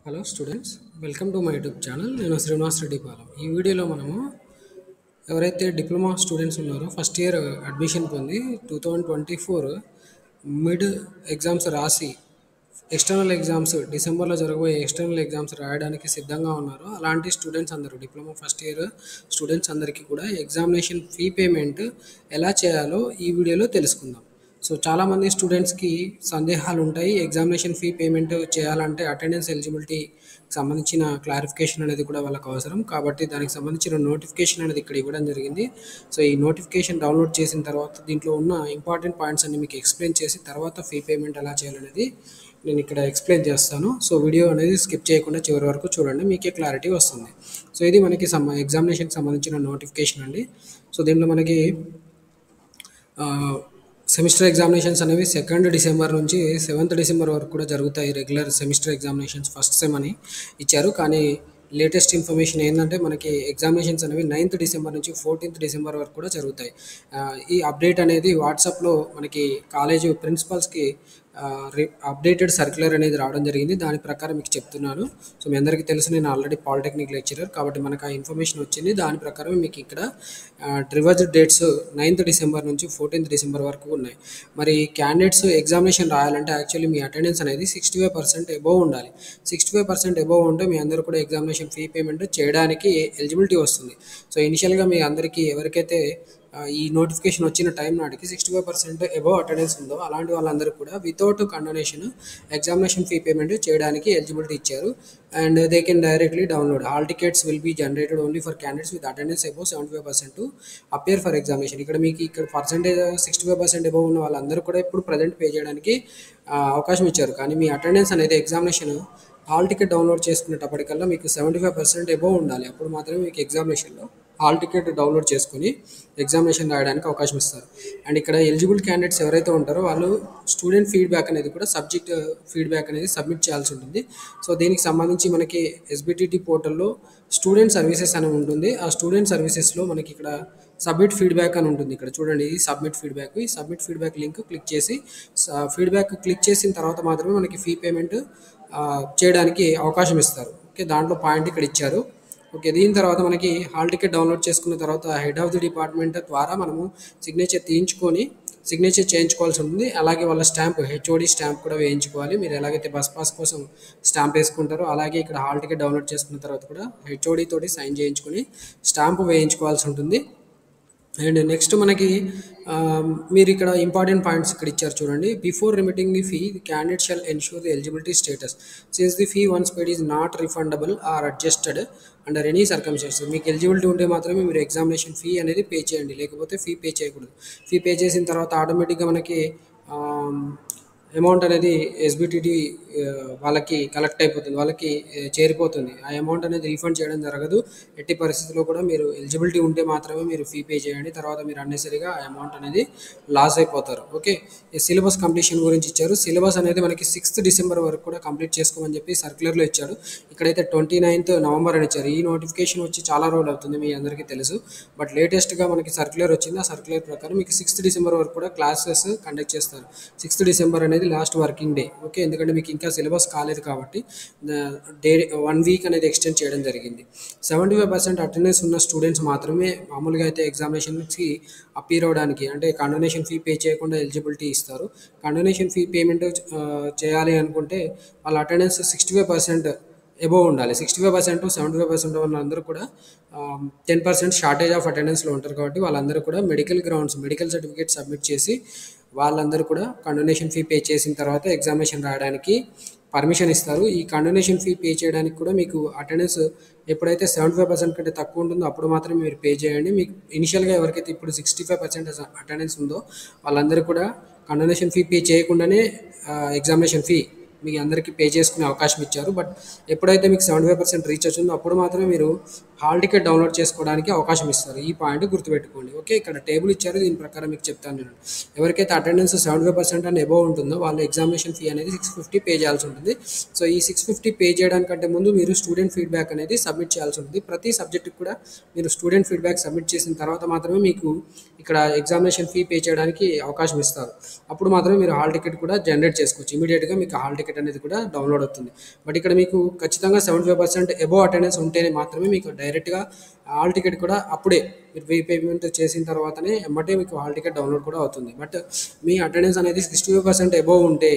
Hello students, welcome to my YouTube channel. నేను శ్రీనివాస్ రెడ్డి పాలెం. ఈ వీడియోలో మనము ఎవరైతే డిప్లొమా స్టూడెంట్స్ ఉన్నారో ఫస్ట్ ఇయర్ అడ్మిషన్ పొంది 2024 మిడ్ ఎగ్జామ్స్ రాసి ఎక్స్టర్నల్ ఎగ్జామ్స్ డిసెంబర్లో జరగబోయే ఎక్స్టర్నల్ ఎగ్జామ్స్ రాయడానికి సిద్ధంగా ఉన్నారు. అలాంటి స్టూడెంట్స్ అందరూ డిప్లొమా ఫస్ట్ ఇయర్ స్టూడెంట్స్ అందరికీ కూడా ఎగ్జామినేషన్ ఫీ పేమెంట్ ఎలా చేయాలో ఈ వీడియోలో తెలుసుకుందాం. సో చాలామంది స్టూడెంట్స్కి సందేహాలు ఉంటాయి. ఎగ్జామినేషన్ ఫీ పేమెంట్ చేయాలంటే అటెండెన్స్ ఎలిజిబిలిటీ సంబంధించిన క్లారిఫికేషన్ అనేది కూడా వాళ్ళకు అవసరం. కాబట్టి దానికి సంబంధించిన నోటిఫికేషన్ అనేది ఇక్కడ ఇవ్వడం జరిగింది. సో ఈ నోటిఫికేషన్ డౌన్లోడ్ చేసిన తర్వాత దీంట్లో ఉన్న ఇంపార్టెంట్ పాయింట్స్ అన్ని మీకు ఎక్స్ప్లెయిన్ చేసి తర్వాత ఫీ పేమెంట్ ఎలా చేయాలనేది నేను ఇక్కడ ఎక్స్ప్లెయిన్ చేస్తాను. సో వీడియో అనేది స్కిప్ చేయకుండా చివరి వరకు చూడండి, మీకే క్లారిటీ వస్తుంది. సో ఇది మనకి ఎగ్జామినేషన్కి సంబంధించిన నోటిఫికేషన్ అండి. సో దీంట్లో మనకి సెమిస్టర్ ఎగ్జామినేషన్స్ అనేవి 2 డిసెంబర్ నుంచి 7th డిసెంబర్ వరకు కూడా జరుగుతాయి. Regular semester examinations first sem అని ఇచ్చారు. కానీ లేటెస్ట్ ఇన్ఫర్మేషన్ ఏంటంటే మనకి ఎగ్జామినేషన్స్ అనేవి 9th డిసెంబర్ నుంచి 14th డిసెంబర్ వరకు కూడా జరుగుతాయి. ఈ అప్డేట్ అనేది వాట్సాప్లో మనకి కాలేజ్ ప్రిన్సిపల్స్కి అప్డేటెడ్ సర్క్యులర్ అనేది రావడం జరిగింది. దాని ప్రకారం మీకు చెప్తున్నాను. సో మీ అందరికీ తెలుసు, నేను ఆల్రెడీ పాలిటెక్నిక్ లెక్చరర్ కాబట్టి మనకు ఆ ఇన్ఫర్మేషన్ వచ్చింది. దాని ప్రకారం మీకు ఇక్కడ రివర్స్డ్ డేట్స్ 9th డిసెంబర్ నుంచి 14th డిసెంబర్ వరకు ఉన్నాయి. మరి క్యాండిడేట్స్ ఎగ్జామినేషన్ రాయాలంటే యాక్చువల్లీ మీ అటెండెన్స్ అనేది 65% అబోవ్ ఉండాలి. 65% అబోవ్ ఉంటే మీ అందరూ కూడా ఎగ్జామినేషన్ ఫీ పేమెంట్ చేయడానికి ఎలిజిబిలిటీ వస్తుంది. సో ఇనిషియల్గా మీ అందరికీ ఎవరికైతే ఈ నోటిఫికేషన్ వచ్చిన టైం నాటికి 65% అబోవ్ అటెండెన్స్ ఉందో అలాంటి వాళ్ళందరూ కూడా without condonation examination fee payment చేయడానికి ఎలిజిబిలిటీ ఇచ్చారు. And they can directly download. Hall tickets will be generated only for candidates with attendance above 75% to appear for examination. ఇక్కడ పర్సెంటేజ్ 65% అబోవ్ ఉన్న వాళ్ళందరూ కూడా ఇప్పుడు ప్రజెంట్ పే చేయడానికి అవకాశం ఇచ్చారు. కానీ మీ అటెండెన్స్ అనేది ఎగ్జామినేషన్ హాల్ టికెట్ డౌన్లోడ్ చేసుకునేటప్పటికల్లా మీకు 75% అబోవ్ ఉండాలి. అప్పుడు మాత్రమే మీకు ఎగ్జామినేషన్లో హాల్ టికెట్ డౌన్లోడ్ చేసుకుని ఎగ్జామినేషన్ రాయడానికి అవకాశం ఇస్తారు. అండ్ ఇక్కడ ఎలిజిబుల్ క్యాండిడేట్స్ ఎవరైతే ఉంటారో వాళ్ళు స్టూడెంట్ ఫీడ్బ్యాక్ అనేది కూడా సబ్జెక్ట్ ఫీడ్బ్యాక్ అనేది సబ్మిట్ చేయాల్సి ఉంటుంది. సో దీనికి సంబంధించి మనకి ఎస్బిటిటి పోర్టల్లో స్టూడెంట్ సర్వీసెస్ అని ఉంటుంది. ఆ స్టూడెంట్ సర్వీసెస్లో మనకి ఇక్కడ సబ్మిట్ ఫీడ్బ్యాక్ అని ఉంటుంది. ఇక్కడ చూడండి, ఈ సబ్మిట్ ఫీడ్బ్యాక్. ఈ సబ్మిట్ ఫీడ్బ్యాక్ లింక్ క్లిక్ చేసి ఫీడ్బ్యాక్ క్లిక్ చేసిన తర్వాత మాత్రమే మనకి ఫీ పేమెంట్ చేయడానికి అవకాశం ఇస్తారు. ఓకే, దాంట్లో పాయింట్ ఇక్కడ ఇచ్చారు. ఓకే, దీని తర్వాత మనకి హాల్ టికెట్ డౌన్లోడ్ చేసుకున్న తర్వాత హెడ్ ఆఫ్ ది డిపార్ట్మెంట్ ద్వారా మనము సిగ్నేచర్ చేయించుకోవాల్సి ఉంటుంది. అలాగే వాళ్ళ స్టాంప్, హెచ్ఓడి స్టాంప్ కూడా వేయించుకోవాలి. మీరు ఎలాగైతే బస్ పాస్ కోసం స్టాంప్ వేసుకుంటారో అలాగే ఇక్కడ హాల్ టికెట్ డౌన్లోడ్ చేసుకున్న తర్వాత కూడా హెచ్ఓడి తోటి సైన్ చేయించుకొని స్టాంప్ వేయించుకోవాల్సి ఉంటుంది. అండ్ నెక్స్ట్ మనకి మీరు ఇక్కడ ఇంపార్టెంట్ పాయింట్స్ ఇక్కడ ఇచ్చారు చూడండి. Before remitting the fee the candidate shall ensure the eligibility status since the fee once paid is not refundable or adjusted under any circumstances. మీకు ఎలిజిబిలిటీ ఉంటే మాత్రమే మీరు ఎగ్జామినేషన్ ఫీ అనేది పే చేయండి, లేకపోతే ఫీ పే చేయకూడదు. ఫీ పే చేసిన తర్వాత ఆటోమేటిక్గా మనకి అమౌంట్ అనేది ఎస్బిటిడి వాళ్ళకి కలెక్ట్ అయిపోతుంది, వాళ్ళకి చేరిపోతుంది. ఆ అమౌంట్ అనేది రీఫండ్ చేయడం జరగదు. ఎట్టి పరిస్థితుల్లో కూడా మీరు ఎలిజిబిలిటీ ఉంటే మాత్రమే మీరు ఫీ పే చేయండి. తర్వాత మీరు అన్నెసరీగా ఆ అమౌంట్ అనేది లాస్ అయిపోతారు. ఓకే, ఈ సిలబస్ కంప్లీషన్ గురించి ఇచ్చారు. సిలబస్ అనేది మనకి 6th డిసెంబర్ వరకు కూడా కంప్లీట్ చేసుకోమని చెప్పి సర్క్యులర్లో ఇచ్చాడు. ఇక్కడైతే 29th నవంబర్ అని ఇచ్చారు. ఈ నోటిఫికేషన్ వచ్చి చాలా రోజులు అవుతుంది, మీ అందరికీ తెలుసు. బట్ లేటెస్ట్గా మనకి సర్క్యులర్ వచ్చింది. ఆ సర్క్యులర్ ప్రకారం మీకు 6th డిసెంబర్ వరకు కూడా క్లాసెస్ కండక్ట్ చేస్తారు. 6th డిసెంబర్ అనేది లాస్ట్ వర్కింగ్ డే. ఓకే, ఎందుకంటే మీకు ఇంకా సిలబస్ కాలేదు కాబట్టి 1 వీక్ అనేది ఎక్స్టెండ్ చేయడం జరిగింది. 75% అటెండెన్స్ ఉన్న స్టూడెంట్స్ మాత్రమే మామూలుగా అయితే ఎగ్జామినేషన్కి అపీర్ అవ్వడానికి, అంటే కండోనేషన్ ఫీ పే చేయకుండా ఎలిజిబిలిటీ ఇస్తారు. కండోనేషన్ ఫీ పేమెంట్ చేయాలి అనుకుంటే వాళ్ళ అటెండెన్స్ 65% అబోవ్ ఉండాలి. 65% to 75% వాళ్ళందరూ కూడా 10% షార్టేజ్ ఆఫ్ అటెండెన్స్లో ఉంటారు. కాబట్టి వాళ్ళందరూ కూడా మెడికల్ సర్టిఫికేట్ సబ్మిట్ చేసి వాళ్ళందరూ కూడా కండోనేషన్ ఫీ పే చేసిన తర్వాత ఎగ్జామినేషన్ రాయడానికి పర్మిషన్ ఇస్తారు. ఈ కండోనేషన్ ఫీ పే చేయడానికి కూడా మీకు అటెండెన్స్ ఎప్పుడైతే 75% కంటే తక్కువ ఉంటుందో అప్పుడు మాత్రమే మీరు పే చేయండి. మీకు ఇనిషియల్గా ఎవరికైతే ఇప్పుడు 65% అటెండెన్స్ ఉందో వాళ్ళందరూ కూడా కండోనేషన్ ఫీ పే చేయకుండానే ఎగ్జామినేషన్ ఫీ మీ అందరికీ పే చేసుకునే అవకాశం ఇచ్చారు. బట్ ఎప్పుడైతే మీకు 75% రీచ్ వచ్చిందో అప్పుడు మాత్రమే మీరు హాల్ టికెట్ డౌన్లోడ్ చేసుకోవడానికి అవకాశం ఇస్తారు. ఈ పాయింట్ గుర్తుపెట్టుకోండి. ఓకే, ఇక్కడ టేబుల్ ఇచ్చారు, దీని ప్రకారం మీకు చెప్తాను నేను. ఎవరికైతే అటెండెన్స్ 75% అని అబోవ్ ఉంటుందో వాళ్ళు ఎగ్జామినేషన్ ఫీ అనేది 650 పే చేయాల్సి ఉంటుంది. సో ఈ 650 పే చేయడానికంటే ముందు మీరు స్టూడెంట్ ఫీడ్బ్యాక్ అనేది సబ్మిట్ చేయాల్సి ఉంటుంది. ప్రతి సబ్జెక్టుకి కూడా మీరు స్టూడెంట్ ఫీడ్బ్యాక్ సబ్మిట్ చేసిన తర్వాత మాత్రమే మీకు ఇక్కడ ఎగ్జామినేషన్ ఫీ పే చేయడానికి అవకాశం ఇస్తారు. అప్పుడు మాత్రమే మీరు హాల్ టికెట్ కూడా జనరేట్ చేసుకోవచ్చు. ఇమీడియట్గా మీకు హాల్ టికెట్ టికెట్ అనేది కూడా డౌన్లోడ్ అవుతుంది. బట్ ఇక్కడ మీకు ఖచ్చితంగా 75% అబోవ్ అటెండెన్స్ ఉంటేనే మాత్రమే మీకు డైరెక్ట్గా హాల్ టికెట్ కూడా అప్పుడే మీరు పేమెంట్ చేసిన తర్వాతనే ఎమ్మటే మీకు హాల్ టికెట్ డౌన్లోడ్ కూడా అవుతుంది. బట్ మీ అటెండెన్స్ అనేది 65% అబోవ్ ఉంటే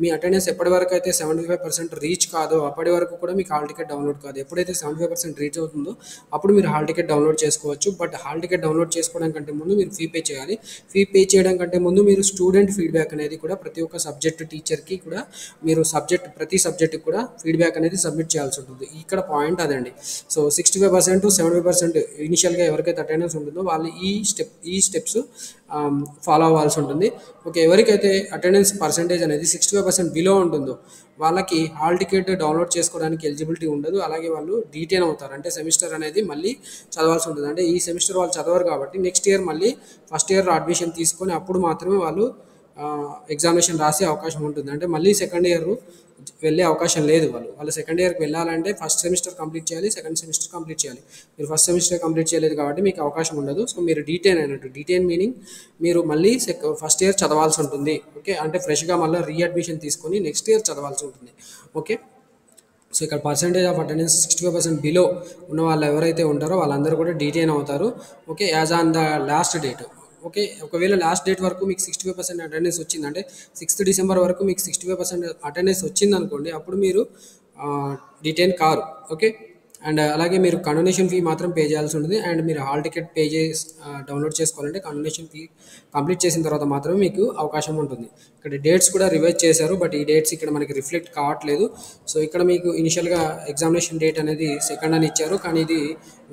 మీ అటెండెన్స్ ఎప్పటి వరకు అయితే 75% రీచ్ కాదో అప్పటి వరకు కూడా మీకు హాల్ టికెట్ డౌన్లోడ్ కాదు. ఎప్పుడైతే 75% రీచ్ అవుతుందో అప్పుడు మీరు హాల్ టికెట్ డౌన్లోడ్ చేసుకోవచ్చు. బట్ హాల్ టికెట్ డౌన్లోడ్ చేసుకోవడం కంటే ముందు మీరు ఫీ పే చేయాలి. ఫీ పే చేయడం కంటే ముందు మీరు స్టూడెంట్ ఫీడ్బ్యాక్ అనేది కూడా ప్రతి ఒక్క సబ్జెక్ట్ టీచర్కి కూడా మీరు ప్రతి సబ్జెక్ట్కి కూడా ఫీడ్బ్యాక్ అనేది సబ్మిట్ చేయాల్సి ఉంటుంది. ఇక్కడ పాయింట్ అదండి. సో 65% to 70% ఇనిషియల్గా ఎవరికైతే అటెండెన్స్ ఉంటుందో వాళ్ళు ఈ స్టెప్స్ ఫాలో అవ్వాల్సి ఉంటుంది. ఓకే, ఎవరికైతే అటెండెన్స్ పర్సంటేజ్ అనేది 65% బిలో ఉంటుందో వాళ్ళకి హాల్ టికెట్ డౌన్లోడ్ చేసుకోవడానికి ఎలిజిబిలిటీ ఉండదు. అలాగే వాళ్ళు డీటెయిన్ అవుతారు. అంటే సెమిస్టర్ అనేది మళ్ళీ చదవాల్సి ఉంటుంది. అంటే ఈ సెమిస్టర్ వాళ్ళు చదవరు కాబట్టి నెక్స్ట్ ఇయర్ మళ్ళీ ఫస్ట్ ఇయర్ అడ్మిషన్ తీసుకొని అప్పుడు మాత్రమే వాళ్ళు ఎగ్జామినేషన్ రాసే అవకాశం ఉంటుంది. అంటే మళ్ళీ సెకండ్ ఇయర్ వెళ్ళే అవకాశం లేదు. వాళ్ళు సెకండ్ ఇయర్కి వెళ్ళాలంటే ఫస్ట్ సెమిస్టర్ కంప్లీట్ చేయాలి, సెకండ్ సెమిస్టర్ కంప్లీట్ చేయాలి. మీరు ఫస్ట్ సెమిస్టర్ కంప్లీట్ చేయలేదు కాబట్టి మీకు అవకాశం ఉండదు. సో మీరు డీటెయిన్ అయినట్టు. డీటెయిన్ మీనింగ్ మీరు మళ్ళీ ఫస్ట్ ఇయర్ చదవాల్సి ఉంటుంది. ఓకే, అంటే ఫ్రెష్గా మళ్ళీ రీఅడ్మిషన్ తీసుకొని నెక్స్ట్ ఇయర్ చదవాల్సి ఉంటుంది. ఓకే, సో ఇక్కడ పర్సంటేజ్ ఆఫ్ అటెండెన్స్ 65% బిలో ఉన్న వాళ్ళు ఎవరైతే ఉంటారో వాళ్ళందరూ కూడా డీటెయిన్ అవుతారు. Okay, as on the last date. Okay, ఒకవేళ లాస్ట్ డేట్ వరకు మీకు 65% అటెండెన్స్ వచ్చిందంటే 6th డిసెంబర్ వరకు మీకు 65% అటెండెన్స్ వచ్చిందనుకోండి, అప్పుడు మీరు డీటెయిన్ కారు. ఓకే, అండ్ అలాగే మీరు కండోనేషన్ ఫీ మాత్రం పే చేయాల్సి ఉంటుంది. అండ్ మీరు హాల్ టికెట్ పే చేసి డౌన్లోడ్ చేసుకోవాలంటే కండోనేషన్ ఫీ కంప్లీట్ చేసిన తర్వాత మాత్రమే మీకు అవకాశం ఉంటుంది. ఇక్కడ డేట్స్ కూడా రివైజ్ చేశారు, బట్ ఈ డేట్స్ ఇక్కడ మనకి రిఫ్లెక్ట్ కావట్లేదు. సో ఇక్కడ మీకు ఇనిషియల్గా ఎగ్జామినేషన్ డేట్ అనేది 2nd అని ఇచ్చారు, కానీ ఇది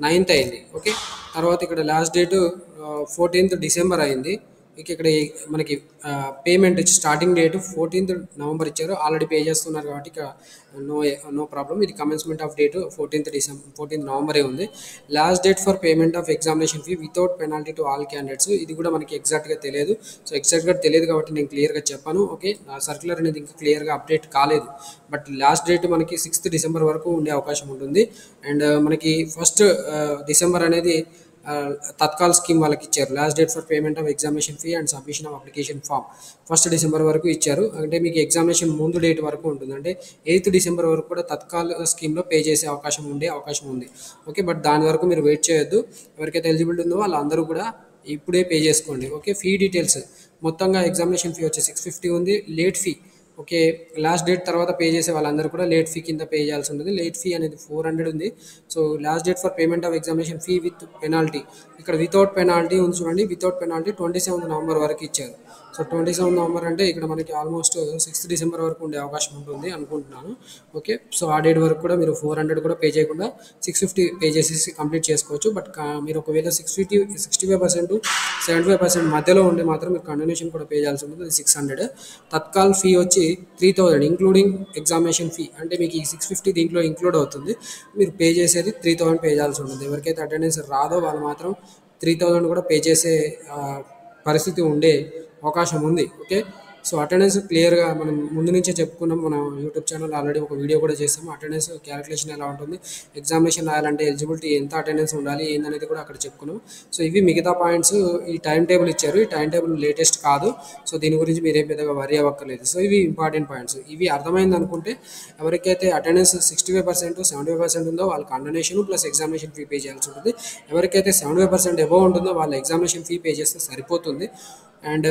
9th అయింది. ఓకే, తర్వాత ఇక్కడ లాస్ట్ డేటు 14th డిసెంబర్ అయింది. ఇక్కడ మనకి payment starting date 14th November ఇచ్చారు. ఆల్రెడీ పే చేస్తున్నారు కాబట్టి ఇక నో ప్రాబ్లం. ఇది కమెన్స్మెంట్ ఆఫ్ డేట్ 14th నవంబరే ఉంది. Last date for payment of examination fee without penalty to all candidates. ఇది కూడా మనకి ఎగ్జాక్ట్గా తెలియదు. సో ఎగ్జాక్ట్గా తెలియదు కాబట్టి నేను క్లియర్గా చెప్పాను. ఓకే, సర్క్యులర్ అనేది ఇంకా క్లియర్గా అప్డేట్ కాలేదు. బట్ లాస్ట్ డేట్ మనకి 6th డిసెంబర్ వరకు ఉండే అవకాశం ఉంటుంది. అండ్ మనకి 1st డిసెంబర్ అనేది తత్కాల్ స్కీమ్ వాళ్ళకి ఇచ్చారు. Last date for payment of examination fee and submission of application form 1st December వరకు ఇచ్చారు. అంటే మీకు ఎగ్జామినేషన్ ముందు డేట్ వరకు ఉంటుంది. అంటే 8th డిసెంబర్ వరకు కూడా తత్కాల్ స్కీమ్లో పే చేసే అవకాశం ఉంది. ఓకే, బట్ దాని వరకు మీరు వెయిట్ చేయొద్దు. ఎవరికైతే ఎలిజిబిలిటీ ఉందో వాళ్ళందరూ కూడా ఇప్పుడే పే చేసుకోండి. ఓకే, ఫీ డీటెయిల్స్ మొత్తంగా ఎగ్జామినేషన్ ఫీ వచ్చి 650 ఉంది. Late fee okay, last date తర్వాత పే చేసే వాళ్ళందరూ కూడా లేట్ ఫీ కింద పే చేయాల్సి ఉంటుంది. లేట్ ఫీ అనేది 400 ఉంది. So last date for payment of examination fee with penalty, ఇక్కడ వితౌట్ పెనాల్టీ ఉంది చూడండి. వితౌట్ పెనాల్టీ 27th నవంబర్ వరకు ఇచ్చారు. సో 27th నవంబర్ అంటే ఇక్కడ మనకి ఆల్మోస్ట్ 6th డిసెంబర్ వరకు ఉండే అవకాశం ఉంటుంది అనుకుంటున్నాను. ఓకే, సో ఆ డేట్ వరకు కూడా మీరు 400 కూడా పే చేయకుండా 650 పే చేసేసి కంప్లీట్ చేసుకోవచ్చు. బట్ మీరు ఒకవేళ 65% 75% మధ్యలో ఉంటే మాత్రం మీరు కండోనేషన్ కూడా పే చేయాల్సి ఉంటుంది. 600. తత్కాల్ ఫీ వచ్చి 3000 ఇంక్లూడింగ్ ఎగ్జామినేషన్ ఫీ. అంటే మీకు ఈ 650 దీంట్లో ఇంక్లూడ్ అవుతుంది. మీరు పే చేసేది 3000 పే చేయాల్సి ఉంటుంది. ఎవరికైతే అటెండెన్స్ రాదో వాళ్ళు మాత్రం 3000 కూడా పే చేసే పరిస్థితి ఉండే అవకాశం ఉంది. ఓకే, సో అటెండెన్స్ క్లియర్గా మనం ముందు నుంచే చెప్పుకున్నాం. మన యూట్యూబ్ ఛానల్ ఆల్రెడీ ఒక వీడియో కూడా చేసాము. అటెండెన్స్ క్యాలిక్యులేషన్ ఎలా ఉంటుంది, ఎగ్జామినేషన్ రాయాలంటే ఎలిజిబిలిటీ ఎంత అటెండెన్స్ ఉండాలి ఏందనేది కూడా అక్కడ చెప్పుకున్నాం. సో ఇవి మిగతా పాయింట్స్. ఈ టైం టేబుల్ ఇచ్చారు. ఈ టైం టేబుల్ లేటెస్ట్ కాదు. సో దీని గురించి మీరేం పెద్దగా వరీ అవ్వక్కర్లేదు. సో ఇవి ఇంపార్టెంట్ పాయింట్స్. ఇవి అర్థమైంది అనుకుంటే ఎవరికైతే అటెండెన్స్ 65% 75% ఉందో వాళ్ళకి condonation plus examination fee pay చేయాల్సి ఉంటుంది. ఎవరికైతే 75% అబోవ్ ఉంటుందో వాళ్ళ ఎగ్జామినేషన్ ఫీ పే చేస్తే సరిపోతుంది. అండ్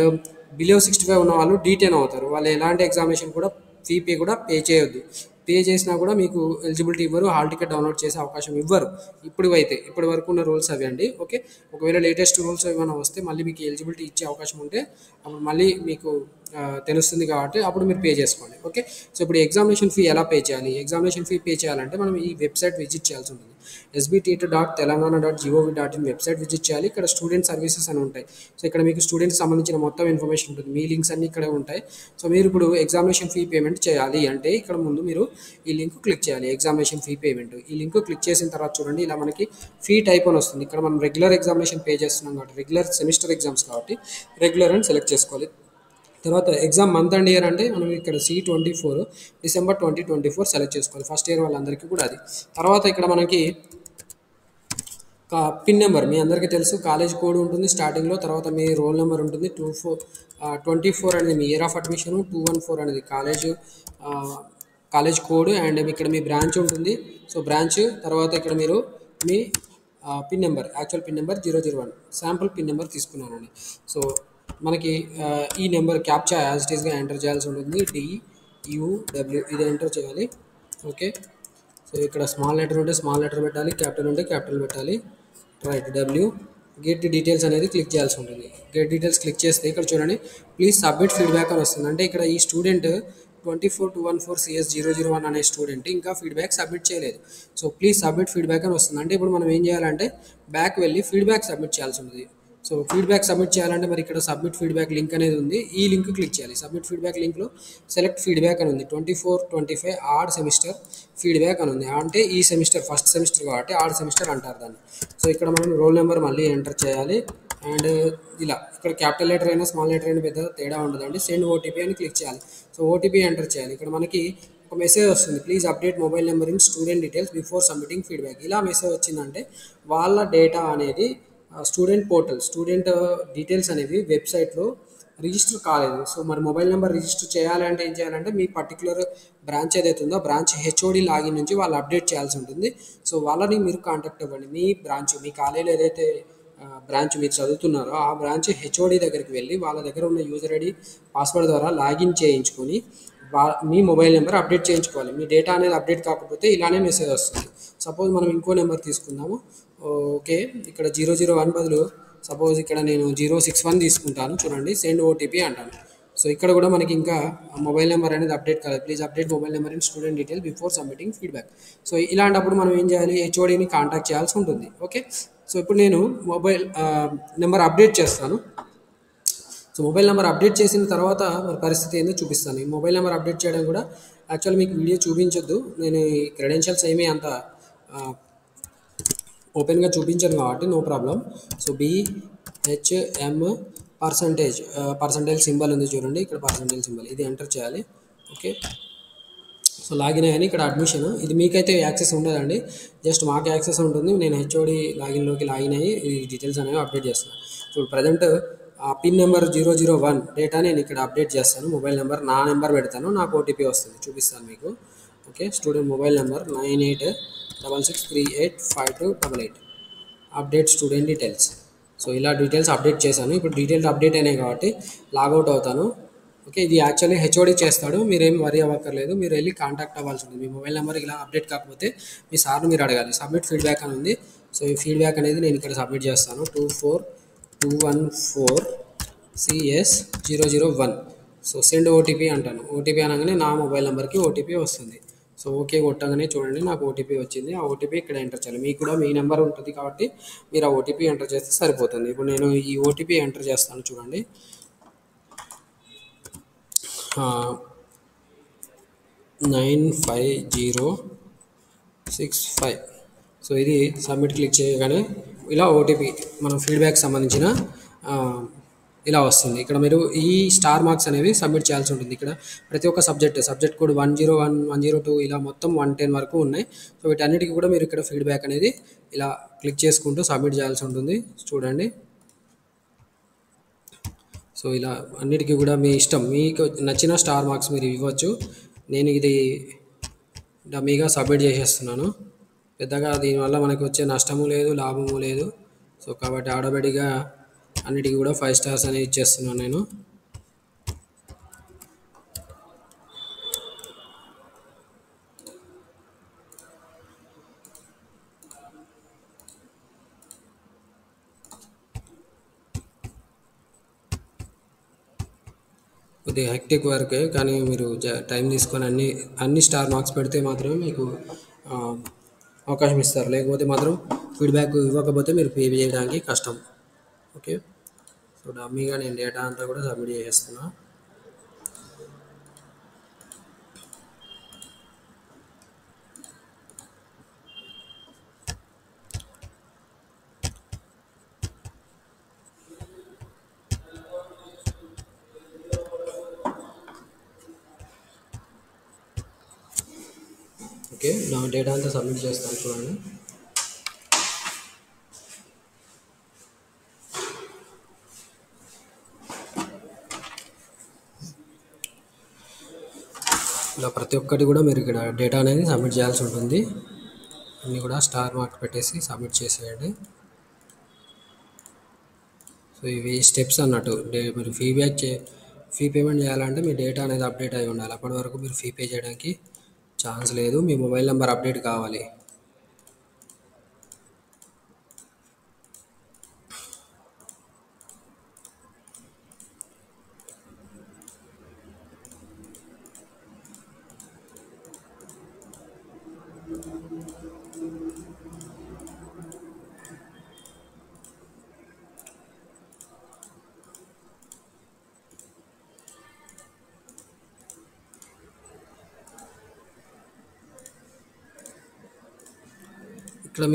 బిలో 65 ఉన్న వాళ్ళు డీటెయిన్ అవుతారు. వాళ్ళు ఎలాంటి ఎగ్జామినేషన్ కూడా ఫీ పే కూడా పే చేయొద్దు. పే చేసినా కూడా మీకు ఎలిజిబిలిటీ ఇవ్వరు, హాల్ టికెట్ డౌన్లోడ్ చేసే అవకాశం ఇవ్వరు. ఇప్పటి వరకు ఉన్న రూల్స్ అవి అండి. ఓకే, ఒకవేళ లేటెస్ట్ రూల్స్ ఏమైనా వస్తే మళ్ళీ మీకు ఎలిజిబిలిటీ ఇచ్చే అవకాశం ఉంటే అప్పుడు మళ్ళీ మీకు తెలుస్తుంది కాబట్టి అప్పుడు మీరు పే చేసుకోండి. ఓకే, సో ఇప్పుడు ఎగ్జామినేషన్ ఫీ ఎలా పే చేయాలి? ఎగ్జామినేషన్ ఫీ పే చేయాలంటే మనం ఈ వెబ్సైట్ విజిట్ చేయాల్సి ఉంటుంది. sbtet.telangana.gov.in వెబ్సైట్ విజిట్ చేయాలి. ఇక్కడ స్టూడెంట్ సర్వీసెస్ అని ఉంటాయి. సో ఇక్కడ మీకు స్టూడెంట్స్ సంబంధించిన మొత్తం ఇన్ఫర్మేషన్ ఉంటుంది. మీ లింక్స్ అన్ని ఇక్కడే ఉంటాయి. సో మీరు ఇప్పుడు ఎగ్జామినేషన్ ఫీ పేమెంట్ చేయాలి అంటే ఇక్కడ ముందు మీరు ఈ లింక్ క్లిక్ చేయాలి. ఎగ్జామినేషన్ ఫీ పేమెంట్ ఈ లింక్ క్లిక్ చేసిన తర్వాత చూడండి ఇలా మనకి ఫీ టైప్ అని వస్తుంది. ఇక్కడ మనం రెగ్యులర్ ఎగ్జామినేషన్ పే చేస్తున్నాం కాబట్టి రెగ్యులర్ సెమిస్టర్ ఎగ్జామ్స్ కాబట్టి రెగ్యులర్ అని సెలెక్ట్ చేసుకోవాలి. తర్వాత ఎగ్జామ్ మంత్ అండ్ ఇయర్ అంటే మనం ఇక్కడ C24 డిసెంబర్ 2024 సెలెక్ట్ చేసుకోవాలి. ఫస్ట్ ఇయర్ వాళ్ళందరికీ కూడా అది. తర్వాత ఇక్కడ మనకి పిన్ నెంబర్ మీ అందరికీ తెలుసు, కాలేజ్ కోడ్ ఉంటుంది స్టార్టింగ్లో, తర్వాత మీ రోల్ నెంబర్ ఉంటుంది. 24 అనేది మీ ఇయర్ ఆఫ్ అడ్మిషన్, 214 అనేది కాలేజ్ కోడ్, అండ్ ఇక్కడ మీ బ్రాంచ్ ఉంటుంది. సో బ్రాంచ్ తర్వాత ఇక్కడ మీరు మీ pin number, actual pin number 001, sample pin number తీసుకున్నానండి. సో మనకి ఈ నెంబర్ క్యాప్చా యాజ్ ఇట్ ఈస్గా ఎంటర్ చేయాల్సి ఉంటుంది. DUW ఇది ఎంటర్ చేయాలి. ఓకే, సో ఇక్కడ స్మాల్ లెటర్ ఉంటే స్మాల్ లెటర్ పెట్టాలి, క్యాపిటల్ ఉంటే క్యాపిటల్ పెట్టాలి. రైట్, గెట్ డీటెయిల్స్ అనేది క్లిక్ చేయాల్సి ఉంటుంది. గెట్ డీటెయిల్స్ క్లిక్ చేస్తే ఇక్కడ చూడండి, ప్లీజ్ సబ్మిట్ ఫీడ్బ్యాక్ అని వస్తుంది. అంటే ఇక్కడ ఈ స్టూడెంట్ 24214CS001 అనే స్టూడెంట్ ఇంకా ఫీడ్బ్యాక్ సబ్మిట్ చేయలేదు. సో ప్లీజ్ సబ్మిట్ ఫీడ్బ్యాక్ అని వస్తుంది. అంటే ఇప్పుడు మనం ఏం చేయాలంటే బ్యాక్ వెళ్ళి ఫీడ్బ్యాక్ సబ్మిట్ చేయాల్సి ఉంటుంది. సో ఫీడ్బ్యాక్ సబ్మిట్ చేయాలంటే మరి ఇక్కడ సబ్మిట్ ఫీడ్బ్యాక్ లింక్ అనేది ఉంది, ఈ లింక్ క్లిక్ చేయాలి. సబ్మిట్ ఫీడ్బ్యాక్ లింక్లో సెలెక్ట్ ఫీడ్బ్యాక్ అని ఉంది. 24-25 ఆడ్ సెమిస్టర్ ఫీడ్బ్యాక్ అని ఉంది. అంటే ఈ సెమిస్టర్ ఫస్ట్ సెమిస్టర్ కాబట్టి ఆడ్ సెమిస్టర్ అంటారు దాన్ని. సో ఇక్కడ మనం రోల్ నెంబర్ మళ్ళీ ఎంటర్ చేయాలి. అండ్ ఇలా ఇక్కడ క్యాపిటల్ లెటర్ అయినా స్మాల్ లెటర్ అయినా పెద్ద తేడా ఉండదండి. సెండ్ ఓటీపీ అని క్లిక్ చేయాలి. సో ఓటీపీ ఎంటర్ చేయాలి. ఇక్కడ మనకి ఒక మెసేజ్ వస్తుంది, please update mobile number in student details before submitting feedback. ఇలా మెసేజ్ వచ్చిందంటే వాళ్ళ డేటా అనేది స్టూడెంట్ పోర్టల్, స్టూడెంట్ డీటెయిల్స్ అనేవి వెబ్సైట్లో రిజిస్టర్ కాలేదు. సో మరి మొబైల్ నెంబర్ రిజిస్టర్ చేయాలంటే ఏం చేయాలంటే మీ పర్టికులర్ బ్రాంచ్ ఏదైతే ఉందో బ్రాంచ్ హెచ్ఓడి లాగిన్ నుంచి వాళ్ళు అప్డేట్ చేయాల్సి ఉంటుంది. సో వాళ్ళని మీరు కాంటాక్ట్ అవ్వండి. మీ బ్రాంచ్, మీ కాలేజీలో ఏదైతే బ్రాంచ్ మీరు చదువుతున్నారో ఆ బ్రాంచ్ హెచ్ఓడి దగ్గరికి వెళ్ళి వాళ్ళ దగ్గర ఉన్న యూజర్ ఐడి పాస్వర్డ్ ద్వారా లాగిన్ చేయించుకొని మీ మొబైల్ నెంబర్ అప్డేట్ చేయించుకోవాలి. మీ డేటా అనేది అప్డేట్ కాకపోతే ఇలానే మెసేజ్ వస్తుంది. సపోజ్ మనం ఇంకో నెంబర్ తీసుకుందాము. ఓకే, ఇక్కడ 001 బదులు సపోజ్ ఇక్కడ నేను 061 తీసుకుంటాను. చూడండి, సెండ్ ఓటీపీ అంటాను. సో ఇక్కడ కూడా మనకి ఇంకా మొబైల్ నెంబర్ అనేది అప్డేట్ కాలేదు. Please update mobile number in student detail before submitting feedback. So ఇలాంటప్పుడు మనం ఏం చేయాలి, హెచ్ఓడిని కాంటాక్ట్ చేయాల్సి ఉంటుంది. ఓకే, సో ఇప్పుడు నేను మొబైల్ నెంబర్ అప్డేట్ చేస్తాను. సో మొబైల్ నెంబర్ అప్డేట్ చేసిన తర్వాత మరి పరిస్థితి ఏందో చూపిస్తాను. ఈ మొబైల్ నెంబర్ అప్డేట్ చేయడం కూడా యాక్చువల్ మీకు వీడియో చూపించొద్దు, నేను ఈ క్రెడెన్షియల్స్ ఏమీ అంత ఓపెన్గా చూపించాను కాబట్టి no problem. So BHM percentage symbol ఉంది చూడండి, ఇక్కడ పర్సంటేజ్ సింబల్ ఇది ఎంటర్ చేయాలి. ఓకే, సో లాగిన్ అయ్యాను. ఇక్కడ అడ్మిషన్ ఇది మీకైతే యాక్సెస్ ఉండదండి, జస్ట్ మాకు యాక్సెస్ ఉంటుంది. నేను హెచ్ఓడి లాగిన్లోకి లాగిన్ అయ్యి ఈ డీటెయిల్స్ అనేవి అప్డేట్ చేస్తాను. So present pin number 001 data నేను ఇక్కడ అప్డేట్ చేస్తాను. మొబైల్ నెంబర్ నా నెంబర్ పెడతాను, నాకు ఓటీపీ వస్తుంది, చూపిస్తాను మీకు. Okay, student mobile number 9866385288, update student details. So ఇలా డీటెయిల్స్ అప్డేట్ చేశాను. ఇప్పుడు డీటెయిల్స్ అప్డేట్ అయినాయి కాబట్టి లాగౌట్ అవుతాను. ఓకే, ఇది యాక్చువల్లీ హెచ్ఓడి చేస్తాడు, మీరేం వరీ అవ్వక్కర్లేదు. మీరు వెళ్ళి కాంటాక్ట్ అవ్వాల్సి ఉంటుంది. మీ మొబైల్ నెంబర్ ఇలా అప్డేట్ కాకపోతే మీ సార్ని మీరు అడగాలి. సబ్మిట్ ఫీడ్బ్యాక్ అని ఉంది. సో ఈ ఫీడ్బ్యాక్ అనేది నేను ఇక్కడ సబ్మిట్ చేస్తాను. 24214CS001. సో సెండ్ ఓటీపీ అంటాను. ఓటీపీ అనగానే నా మొబైల్ నెంబర్కి ఓటీపీ వస్తుంది. సో ఓకే కొట్టగానే చూడండి నాకు ఓటీపీ వచ్చింది. ఆ ఓటీపీ ఇక్కడ ఎంటర్ చేయాలి. మీకు కూడా మీ నెంబర్ ఉంటుంది కాబట్టి మీరు ఆ ఓటీపీ ఎంటర్ చేస్తే సరిపోతుంది. ఇప్పుడు నేను ఈ ఓటీపీ ఎంటర్ చేస్తాను చూడండి, 95065. సో ఇది సబ్మిట్ క్లిక్ చేయగానే ఇలా ఓటీపీ మనం ఫీడ్బ్యాక్ సంబంధించిన ఇలా వస్తుంది. ఇక్కడ మీరు ఈ స్టార్ మార్క్స్ అనేవి సబ్మిట్ చేయాల్సి ఉంటుంది. ఇక్కడ ప్రతి ఒక్క సబ్జెక్ట్ కోడ్ 101, 102 ఇలా మొత్తం 110 వరకు ఉన్నాయి. సో వీటన్నిటికీ కూడా మీరు ఇక్కడ ఫీడ్బ్యాక్ అనేది ఇలా క్లిక్ చేసుకుంటూ సబ్మిట్ చేయాల్సి ఉంటుంది. చూడండి, సో ఇలా అన్నిటికీ కూడా మీ ఇష్టం, మీకు నచ్చిన స్టార్ మార్క్స్ మీరు ఇవ్వచ్చు. నేను ఇది డమ్మీగా సబ్మిట్ చేసేస్తున్నాను. పెద్దగా దీనివల్ల మనకు వచ్చే నష్టము లేదు, లాభము లేదు. సో కాబట్టి ఆటోమేటిక్గా అన్నిటికీ కూడా 5 స్టార్స్ అనేవి ఇచ్చేస్తున్నాను నేను. కొద్దిగా హెక్టిక్ వర్క్, కానీ మీరు టైం తీసుకొని అన్ని స్టార్ మార్క్స్ పెడితే మాత్రమే మీకు అవకాశం ఇస్తారు. లేకపోతే మాత్రం ఫీడ్బ్యాక్ ఇవ్వకపోతే మీరు పే చేయడానికి కష్టం. ఓకే, సో డమ్మీగా నేను డేటా అంతా కూడా సబ్మిట్ చేసేస్తున్నా. ఓకే, నా డేటా అంతా సబ్మిట్ చేస్తాను చూడండి. ఇలా ప్రతి ఒక్కటి కూడా మీరు ఇక్కడ డేటా అనేది సబ్మిట్ చేయాల్సి ఉంటుంది. అన్నీ కూడా స్టార్ మార్క్ పెట్టేసి సబ్మిట్ చేసేయండి. సో ఇవి స్టెప్స్ అన్నట్టు. మీరు ఫీ పేమెంట్ చేయాలంటే మీ డేటా అనేది అప్డేట్ అయి ఉండాలి. అప్పటి వరకు మీరు ఫీ పే చేయడానికి ఛాన్స్ లేదు. మీ మొబైల్ నెంబర్ అప్డేట్ కావాలి. ఇక్కడ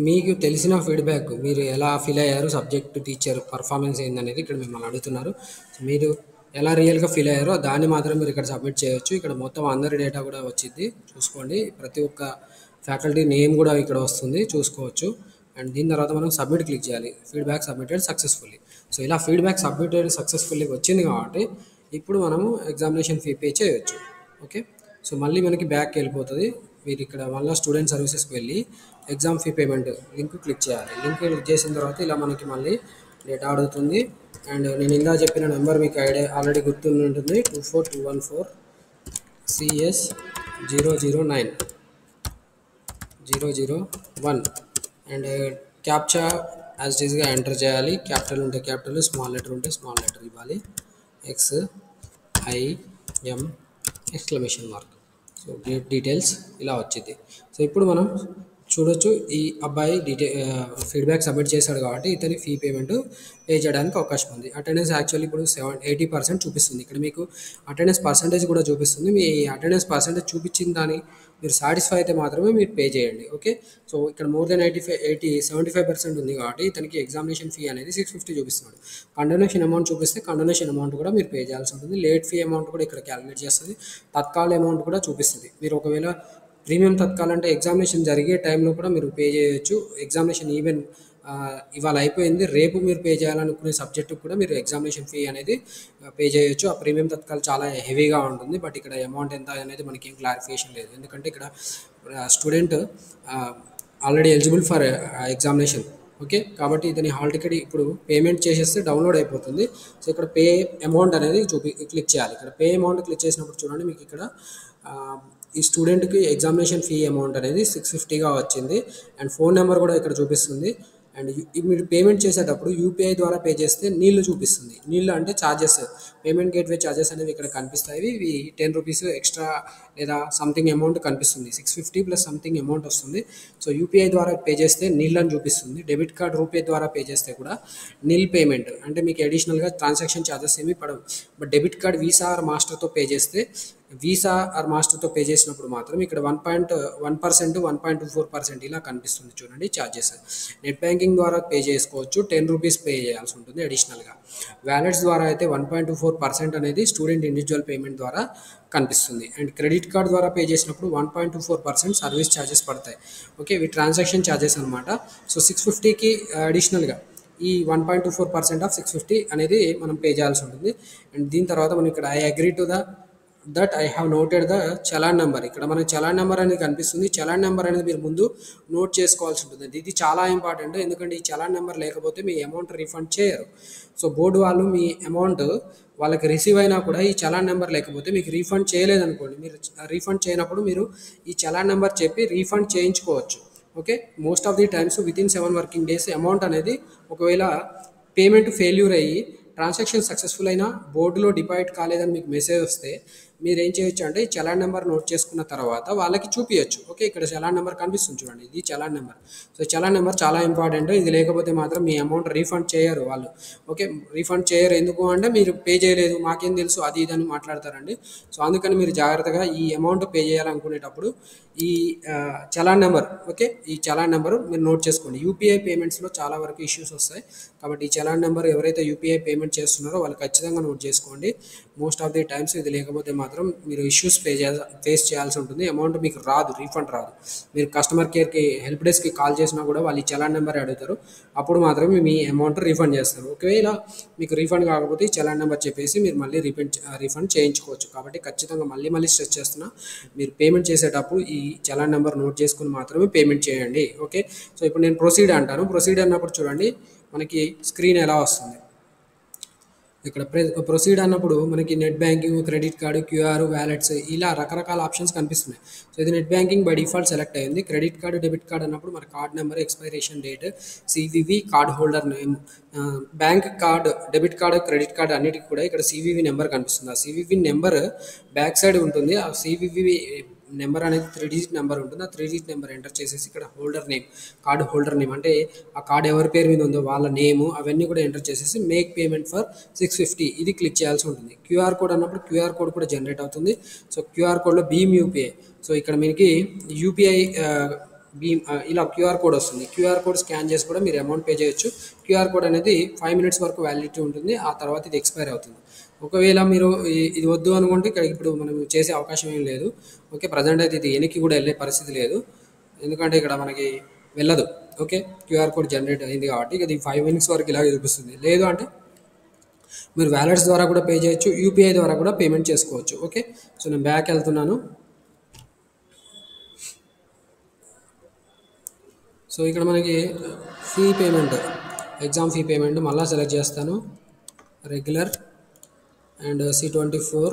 మీకు తెలిసిన ఫీడ్బ్యాక్ మీరు ఎలా ఫీల్ అయ్యారు, సబ్జెక్ట్ టీచర్ పర్ఫార్మెన్స్ ఏందనేది ఇక్కడ మిమ్మల్ని అడుగుతున్నారు. మీరు ఎలా రియల్గా ఫీల్ అయ్యారో దాన్ని మాత్రం మీరు ఇక్కడ సబ్మిట్ చేయొచ్చు. ఇక్కడ మొత్తం అందరి డేటా కూడా వచ్చింది చూసుకోండి. ప్రతి ఒక్క ఫ్యాకల్టీ నేమ్ కూడా ఇక్కడ వస్తుంది చూసుకోవచ్చు. అండ్ దీని తర్వాత మనం సబ్మిట్ క్లిక్ చేయాలి. Feedback submitted successfully. సో ఇలా ఫీడ్బ్యాక్ సబ్మిటెడ్ సక్సెస్ఫుల్లీ వచ్చింది కాబట్టి ఇప్పుడు మనము ఎగ్జామినేషన్ ఫీ పే చేయొచ్చు. ఓకే, సో మళ్ళీ మనకి బ్యాక్కి వెళ్ళిపోతుంది. మీరు ఇక్కడ మళ్ళీ స్టూడెంట్ సర్వీసెస్కి వెళ్ళి exam fee payment link click చేయాలి. లింక్ క్లిక్ చేసిన తర్వాత ఇలా మనకి మళ్ళీ డేటా అడుగుతుంది. అండ్ నేను ఇందా చెప్పిన నెంబర్ మీకు ఐడియా ఆల్రెడీ గుర్తుండి ఉంటుంది, 24214 CS 009001. And captcha as it ఈస్గా ఎంటర్ చేయాలి. క్యాపిటల్ ఉంటే క్యాపిటల్, స్మాల్ లెటర్ ఉంటే స్మాల్ లెటర్ ఇవ్వాలి. XIM exclamation mark. So details ఇలా వచ్చింది. సో ఇప్పుడు మనం చూడొచ్చు ఈ అబ్బాయి ఫీడ్బ్యాక్ సబ్మిట్ చేశాడు కాబట్టి ఇతని ఫీ పేమెంట్ పే చేయడానికి అవకాశం ఉంది. అటెండెన్స్ యాక్చువల్లీ ఇప్పుడు 80% చూపిస్తుంది. ఇక్కడ మీకు అటెండెన్స్ పర్సంటేజ్ కూడా చూపిస్తుంది. మీ అటెండెన్స్ పర్సంటేజ్ చూపించిన దాన్ని మీరు సాటిస్ఫై అయితే మాత్రమే మీరు పే చేయండి. ఓకే, సో ఇక్కడ మోర్ దెన్ 75% ఉంది కాబట్టి ఇతనికి ఎగ్జామినేషన్ ఫీ అనేది 650 చూపిస్తున్నాడు. కండోనేషన్ అమౌంట్ చూపిస్తే కండోనేషన్ అమౌంట్ కూడా మీరు పే చేయాల్సి ఉంటుంది. లేట్ ఫీ అమౌంట్ కూడా ఇక్కడ క్యాలిక్యులేట్ చేస్తుంది. తత్కాల్ అమౌంట్ కూడా చూపిస్తుంది. మీరు ఒకవేళ ప్రీమియం తత్కాలంటే ఎగ్జామినేషన్ జరిగే టైంలో కూడా మీరు పే చేయొచ్చు. ఎగ్జామినేషన్ ఈవెన్ ఇవాళ అయిపోయింది, రేపు మీరు పే చేయాలనుకునే సబ్జెక్టు కూడా మీరు ఎగ్జామినేషన్ ఫీ అనేది పే చేయొచ్చు. ఆ ప్రీమియం తత్కాలు చాలా హెవీగా ఉంటుంది. బట్ ఇక్కడ అమౌంట్ ఎంత అనేది మనకి ఏం క్లారిఫికేషన్ లేదు. ఎందుకంటే ఇక్కడ student already eligible for examination. Okay, కాబట్టి ఇతని హాల్ టికెట్ ఇప్పుడు పేమెంట్ చేసేస్తే డౌన్లోడ్ అయిపోతుంది. సో ఇక్కడ పే అమౌంట్ అనేది క్లిక్ చేయాలి. ఇక్కడ పే అమౌంట్ క్లిక్ చేసినప్పుడు చూడండి మీకు ఇక్కడ ఈ స్టూడెంట్కి ఎగ్జామినేషన్ ఫీ అమౌంట్ అనేది 650గా వచ్చింది. అండ్ ఫోన్ నెంబర్ కూడా ఇక్కడ చూపిస్తుంది. అండ్ మీరు పేమెంట్ చేసేటప్పుడు యూపీఐ ద్వారా పే చేస్తే నీళ్ళు చూపిస్తుంది. నీళ్ళు అంటే ఛార్జెస్, పేమెంట్ గేట్వే ఛార్జెస్ అనేవి ఇక్కడ కనిపిస్తాయి. ఇవి 10 రూపీస్ ఎక్స్ట్రా లేదా సంథింగ్ అమౌంట్ కనిపిస్తుంది. 650 ప్లస్ సంథింగ్ అమౌంట్ వస్తుంది. సో యూపీఐ ద్వారా పే చేస్తే నీళ్ళని చూపిస్తుంది. డెబిట్ కార్డ్, రూపే ద్వారా పే చేస్తే కూడా నీల్ పేమెంట్ అంటే మీకు అడిషనల్గా ట్రాన్సాక్షన్ ఛార్జెస్ ఏమీ పడవు. But debit card, Visa or మాస్టర్తో పే చేస్తే, వీసా ఆర్ మాస్టర్తో పే చేసినప్పుడు మాత్రం ఇక్కడ 1%, 1.24% ఇలా కనిపిస్తుంది చూడండి ఛార్జెస్. నెట్ బ్యాంకింగ్ ద్వారా పే చేసుకోవచ్చు, 10 రూపీస్ పే చేయాల్సి ఉంటుంది అడిషనల్గా. వ్యాలెట్స్ ద్వారా అయితే 1.24% అనేది స్టూడెంట్ ఇండివిజువల్ పేమెంట్ ద్వారా కనిపిస్తుంది. అండ్ క్రెడిట్ కార్డ్ ద్వారా పే చేసినప్పుడు 1.24% సర్వీస్ ఛార్జెస్ పడతాయి. ఓకే, ఇవి ట్రాన్సాక్షన్ ఛార్జెస్ అనమాట. సో 650కి అడిషనల్గా ఈ 1.24% ఆఫ్ 650 అనేది మనం పే చేయాల్సి ఉంటుంది. అండ్ దీని తర్వాత మనం ఇక్కడ I agree to that I have noted the challan number. ఇక్కడ మనకి చలాన్ నెంబర్ అనేది కనిపిస్తుంది. చలాన్ నెంబర్ అనేది మీరు ముందు నోట్ చేసుకోవాల్సి ఉంటుంది. ఇది చాలా ఇంపార్టెంట్, ఎందుకంటే ఈ చలాన్ నెంబర్ లేకపోతే మీ అమౌంట్ రీఫండ్ చేయరు. సో బోర్డు వాళ్ళు మీ అమౌంట్ వాళ్ళకి రిసీవ్ అయినా కూడా ఈ చలాన్ నెంబర్ లేకపోతే మీకు రీఫండ్ చేయలేదనుకోండి, మీరు రీఫండ్ చేయనప్పుడు మీరు ఈ చలాన్ నెంబర్ చెప్పి రీఫండ్ చేయించుకోవచ్చు. Okay, most of the times within 7 working days amount అనేది ఒకవేళ పేమెంట్ ఫెయిల్యూర్ అయ్యి ట్రాన్సాక్షన్ సక్సెస్ఫుల్ అయినా బోర్డులో డిపాజిట్ కాలేదని మీకు మెసేజ్ వస్తే మీరు ఏం చేయొచ్చు అంటే ఈ చలాన్ నెంబర్ నోట్ చేసుకున్న తర్వాత వాళ్ళకి చూపించచ్చు. ఓకే, ఇక్కడ చలాన్ నెంబర్ కనిపిస్తుంది చూడండి, ఇది challan number. So challan number చాలా ఇంపార్టెంట్. ఇది లేకపోతే మాత్రం మీ అమౌంట్ రీఫండ్ చేయరు వాళ్ళు. ఓకే, రీఫండ్ చేయరు. ఎందుకు అంటే మీరు పే చేయలేదు, మాకేం తెలుసు, అది ఇది అని మాట్లాడతారండి. సో అందుకని మీరు జాగ్రత్తగా ఈ అమౌంట్ పే చేయాలనుకునేటప్పుడు ఈ చలాన్ నెంబర్, ఓకే, ఈ చలాన్ నెంబర్ మీరు నోట్ చేసుకోండి. యూపీఐ పేమెంట్స్లో చాలా వరకు ఇష్యూస్ వస్తాయి కాబట్టి ఈ చలాన్ నెంబర్ ఎవరైతే యూపీఐ పేమెంట్ చేస్తున్నారో వాళ్ళు ఖచ్చితంగా నోట్ చేసుకోండి. మోస్ట్ ఆఫ్ ది టైమ్స్ ఇది లేకపోతే మాత్రం మాత్రం మీరు ఇష్యూస్ ఫేస్ చేయాల్సి ఉంటుంది. అమౌంట్ మీకు రాదు, రీఫండ్ రాదు. మీరు కస్టమర్ కేర్కి హెల్ప్ డెస్క్కి కాల్ చేసినా కూడా వాళ్ళు ఈ చలాన్ నెంబర్ అడుగుతారు. అప్పుడు మాత్రమే మీ అమౌంట్ రీఫండ్ చేస్తారు. ఒకవేళ మీకు రీఫండ్ కాకపోతే ఈ చలాన్ నెంబర్ చెప్పేసి మీరు మళ్ళీ రీఫండ్ చేయించుకోవచ్చు. కాబట్టి ఖచ్చితంగా మళ్ళీ స్ట్రెస్ చేస్తున్నా, మీరు పేమెంట్ చేసేటప్పుడు ఈ చలాన్ నెంబర్ నోట్ చేసుకుని మాత్రమే పేమెంట్ చేయండి. ఓకే, సో ఇప్పుడు నేను ప్రొసీడ్ అంటాను. ప్రొసీడ్ అన్నప్పుడు చూడండి మనకి స్క్రీన్ ఎలా వస్తుంది. ఇక్కడ ప్రొసీడ్ అన్నప్పుడు మనకి net banking, credit card, QR, wallets ఇలా రకరకాల ఆప్షన్స్ కనిపిస్తున్నాయి. సో ఇది net banking by default select అయింది. క్రెడిట్ కార్డు, డెబిట్ కార్డ్ అన్నప్పుడు మన card number, expiration date, CVV, card holder name, bank card, debit card, credit card అన్నిటికీ కూడా ఇక్కడ సివివి నెంబర్ కనిపిస్తుంది. ఆ సివివి నెంబర్ బ్యాక్ సైడ్ ఉంటుంది. ఆ సివివి నెంబర్ అనేది 3 డిజిట్ నెంబర్ ఉంటుంది. ఆ 3 డిజిట్ నెంబర్ ఎంటర్ చేసేసి ఇక్కడ holder name, card holder name అంటే ఆ కార్డు ఎవరి పేరు మీద ఉందో వాళ్ళ నేము అవన్నీ కూడా ఎంటర్ చేసేసి మేక్ పేమెంట్ ఫర్ 650 ఇది క్లిక్ చేయాల్సి ఉంటుంది. క్యూఆర్ కోడ్ అన్నప్పుడు క్యూఆర్ కోడ్ కూడా జనరేట్ అవుతుంది. సో క్యూఆర్ కోడ్లో భీమ్ యూపీఐ, సో ఇక్కడ మనకి యూపీఐ భీమ్ ఇలా క్యూఆర్ కోడ్ వస్తుంది. క్యూఆర్ కోడ్ స్కాన్ చేసి కూడా మీరు అమౌంట్ పే చేయొచ్చు. క్యూఆర్ కోడ్ అనేది 5 మినిట్స్ వరకు వ్యాలిడిటీ ఉంటుంది. ఆ తర్వాత ఇది ఎక్స్పైర్ అవుతుంది. ఒకవేళ మీరు ఇది వద్దు అనుకుంటే ఇక్కడ ఇప్పుడు మనం చేసే అవకాశం ఏం లేదు. ఓకే, ప్రజెంట్ అయితే ఇది వెనక్కి కూడా వెళ్ళే పరిస్థితి లేదు, ఎందుకంటే ఇక్కడ మనకి వెళ్ళదు. ఓకే, క్యూఆర్ కోడ్ జనరేట్ అయింది కాబట్టి ఇది 5 మినిట్స్ వరకు ఇలాగే చూపిస్తుంది. లేదు అంటే మీరు వ్యాలెట్స్ ద్వారా కూడా పే చేయొచ్చు, యూపీఐ ద్వారా కూడా పేమెంట్ చేసుకోవచ్చు. ఓకే, సో నేను బ్యాక్ వెళ్తున్నాను. సో ఇక్కడ మనకి fee payment, exam fee payment మళ్ళీ సెలెక్ట్ చేస్తాను. Regular and C24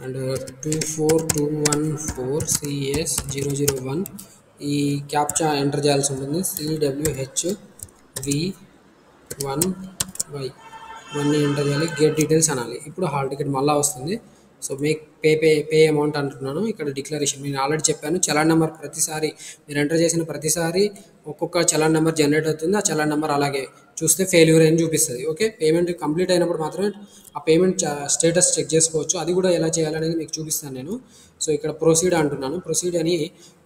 and 24214 CS001 ఈ క్యాప్చా ఎంటర్ చేయాల్సి ఉంటుంది. CWHV1Y ఇవన్నీ ఎంటర్ చేయాలి. గెట్ డీటెయిల్స్ అనాలి. ఇప్పుడు హాల్ టికెట్ మళ్ళీ వస్తుంది. సో మేక్ పే అమౌంట్ అంటున్నాను. ఇక్కడ డిక్లరేషన్ నేను ఆల్రెడీ చెప్పాను. చలాన్ నెంబర్ ప్రతిసారి మీరు ఎంటర్ చేసిన ప్రతిసారి ఒక్కొక్క చలాన్ నెంబర్ జనరేట్ అవుతుంది. ఆ చలాన్ నెంబర్ అలాగే చూస్తే ఫెయిల్యూర్ అని చూపిస్తుంది. ఓకే, పేమెంట్ కంప్లీట్ అయినప్పుడు మాత్రమే ఆ పేమెంట్ స్టేటస్ చెక్ చేసుకోవచ్చు. అది కూడా ఎలా చేయాలనేది మీకు చూపిస్తాను నేను. సో ఇక్కడ ప్రొసీడ్ అంటున్నాను. ప్రొసీడ్ అని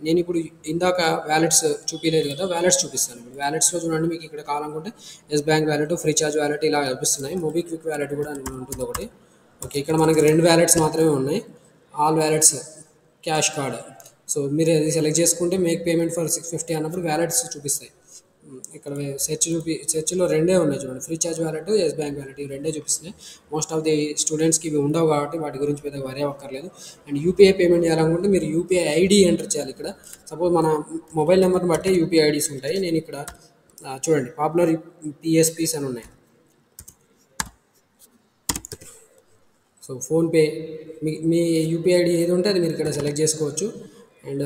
నేను ఇప్పుడు ఇందాక వ్యాలెట్స్ చూపించలేదు కదా, వ్యాలెట్స్ చూపిస్తాను. ఇప్పుడు వ్యాలెట్స్లో చూడండి మీకు ఇక్కడ కావాలనుకుంటే Yes Bank wallet, Freecharge wallet ఇలా కనిపిస్తున్నాయి. మొబిక్విక్ వ్యాలెట్ కూడా ఉంటుంది ఒకటి. ఓకే, ఇక్కడ మనకి 2 వ్యాలెట్స్ మాత్రమే ఉన్నాయి. All wallets cash card. So మీరు అది సెలెక్ట్ చేసుకుంటే మేక్ పేమెంట్ ఫర్ 650 అన్నప్పుడు వ్యాలెట్స్ చూపిస్తాయి. ఇక్కడ సెర్చ్లో 2 ఉన్నాయి చూడండి, Freecharge wallet, Yes Bank wallet, ఇవి 2 చూపిస్తున్నాయి. మోస్ట్ ఆఫ్ ది స్టూడెంట్స్కి ఇవి ఉండవు కాబట్టి వాటి గురించి పెద్దగా వరి అవ్వక్కర్లేదు. అండ్ యూపీఐ పేమెంట్ చేయాలనుకుంటే మీరు యూపీఐ ఐడి ఎంటర్ చేయాలి. ఇక్కడ సపోజ్ మన మొబైల్ నెంబర్ని బట్టి యూపీఐ ఐడీస్ ఉంటాయి. నేను ఇక్కడ చూడండి పాపులర్ పిఎస్పీస్ అని ఉన్నాయి. సో ఫోన్పే మీ యూపీఐ ఐడి ఏది ఉంటే అది మీరు ఇక్కడ సెలెక్ట్ చేసుకోవచ్చు. అండ్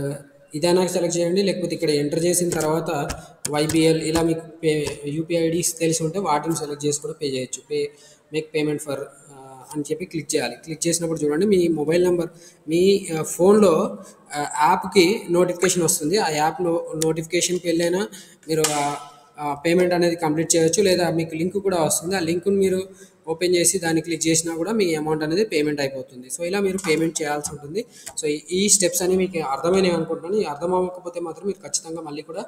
ఇదైనా సెలెక్ట్ చేయండి, లేకపోతే ఇక్కడ ఎంటర్ చేసిన తర్వాత వైబిఎల్ ఇలా మీకు యూపీఐ ఐడీస్ తెలిసి ఉంటే వాటిని సెలెక్ట్ చేసి కూడా పే చేయొచ్చు. మేక్ పేమెంట్ ఫర్ అని చెప్పి క్లిక్ చేయాలి. క్లిక్ చేసినప్పుడు చూడండి మీ మొబైల్ నెంబర్ మీ ఫోన్లో యాప్కి నోటిఫికేషన్ వస్తుంది. ఆ యాప్ నోటిఫికేషన్కి వెళ్ళైనా మీరు పేమెంట్ అనేది కంప్లీట్ చేయొచ్చు, లేదా మీకు లింక్ కూడా వస్తుంది. ఆ లింక్ను మీరు ఓపెన్ చేసి దాన్ని క్లిక్ చేసినా కూడా మీ అమౌంట్ అనేది పేమెంట్ అయిపోతుంది. సో ఇలా మీరు పేమెంట్ చేయాల్సి ఉంటుంది. సో ఈ స్టెప్స్ అని మీకు అర్థమైనవి అనుకుంటున్నాను. ఈ అర్థం అవ్వకపోతే మాత్రం మీరు ఖచ్చితంగా మళ్ళీ కూడా